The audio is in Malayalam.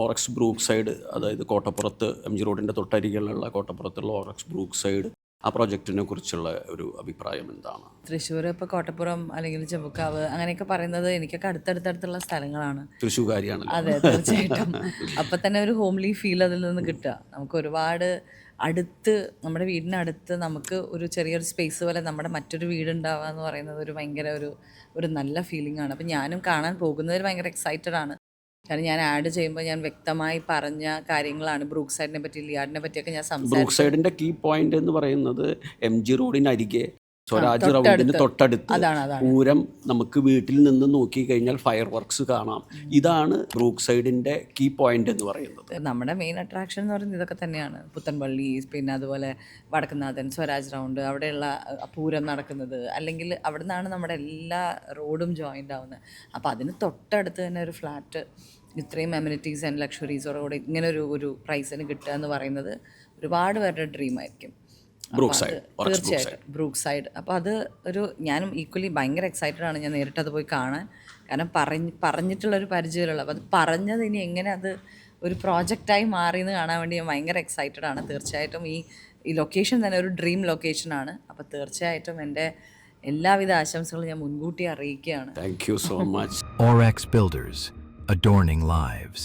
ഓറക്സ് ബ്രൂക്ക് സൈഡ്, അതായത് കോട്ടപ്പുറത്ത് MG റോഡിൻ്റെ തൊട്ടരികിലുള്ള കോട്ടപ്പുറത്തുള്ള ഓറക്സ് ബ്രൂക്ക് സൈഡ്, ആ പ്രൊജക്റ്റിനെ കുറിച്ചുള്ള ഒരു അഭിപ്രായം എന്താണ്? തൃശ്ശൂർ ഇപ്പോൾ കോട്ടപ്പുറം അല്ലെങ്കിൽ ചെമ്പുക്കാവ് അങ്ങനെയൊക്കെ പറയുന്നത് എനിക്കൊക്കെ അടുത്തടുത്തടുത്തുള്ള സ്ഥലങ്ങളാണ്. തൃശ്ശൂർകാരിയാണല്ലോ. അതെ, തീർച്ചയായിട്ടും. അപ്പം തന്നെ ഒരു ഹോംലി ഫീൽ അതിൽ നിന്ന് കിട്ടുക. നമുക്ക് ഒരുപാട് അടുത്ത്, നമ്മുടെ വീടിനടുത്ത് നമുക്ക് ഒരു ചെറിയൊരു സ്പേസ് പോലെ നമ്മുടെ മറ്റൊരു വീടുണ്ടാവുക എന്ന് പറയുന്നത് ഒരു ഭയങ്കര ഒരു നല്ല ഫീലിംഗ് ആണ്. അപ്പം ഞാനും കാണാൻ പോകുന്നതിൽ ഭയങ്കര എക്സൈറ്റഡ് ആണ്. കാരണം ഞാൻ ആഡ് ചെയ്യുമ്പോൾ ഞാൻ വ്യക്തമായി പറഞ്ഞ കാര്യങ്ങളാണ്. ബ്രൂക്ക് സൈഡിനെ പറ്റി, ലിയാഡിനെ പറ്റിയൊക്കെ ഞാൻ ബ്രൂക്ക് സംസാരിച്ചു. സൈഡിൻ്റെ കീ പോയിന്റ് എന്ന് പറയുന്നത് MG റോഡിനരികെ സ്വരാജ് റൗണ്ടിന് തൊട്ടടുത്ത്. തൊട്ടടുത്ത് അതാണ്. പൂരം നമുക്ക് വീട്ടിൽ നിന്ന് നോക്കിക്കഴിഞ്ഞാൽ ഫയർ വർക്ക്സ് കാണാം. ഇതാണ് ബ്രൂക്ക് സൈഡിൻ്റെ കീ പോയിന്റ് എന്ന് പറയുന്നത്. നമ്മുടെ മെയിൻ അട്രാക്ഷൻ എന്ന് പറയുന്നത് ഇതൊക്കെ തന്നെയാണ്. പുത്തൻപള്ളി, പിന്നെ അതുപോലെ വടക്കുന്നാഥൻ, സ്വരാജ് റൗണ്ട്, അവിടെയുള്ള പൂരം നടക്കുന്നത്, അല്ലെങ്കിൽ അവിടെ നിന്നാണ് നമ്മുടെ എല്ലാ റോഡും ജോയിൻ്റ് ആവുന്നത്. അപ്പോൾ അതിന് തൊട്ടടുത്ത് തന്നെ ഒരു ഫ്ലാറ്റ് ഇത്രയും അമ്യൂണിറ്റീസ് ആൻഡ് ലക്ഷറീസോടുകൂടി ഇങ്ങനെ ഒരു പ്രൈസിന് കിട്ടുക എന്ന് പറയുന്നത് ഒരുപാട് പേരുടെ ഡ്രീം ആയിരിക്കും. തീർച്ചയായിട്ടും ബ്രൂക്ക് സൈഡ്. അപ്പോൾ അത് ഞാനും ഈക്വലി ഭയങ്കര എക്സൈറ്റഡ് ആണ്. ഞാൻ നേരിട്ടത് പോയി കാണാൻ. കാരണം പറഞ്ഞിട്ടുള്ളൊരു പരിചയമുള്ളൂ. അപ്പോൾ അത് പറഞ്ഞത് ഇനി എങ്ങനെ അത് ഒരു പ്രോജക്റ്റായി മാറിയെന്ന് കാണാൻ വേണ്ടി ഞാൻ ഭയങ്കര എക്സൈറ്റഡ് ആണ്. തീർച്ചയായിട്ടും ഈ ലൊക്കേഷൻ തന്നെ ഒരു ഡ്രീം ലൊക്കേഷനാണ്. അപ്പോൾ തീർച്ചയായിട്ടും എൻ്റെ എല്ലാവിധ ആശംസകളും ഞാൻ മുൻകൂട്ടി അറിയിക്കുകയാണ്. Thank you so much. Orex Builders, adorning lives.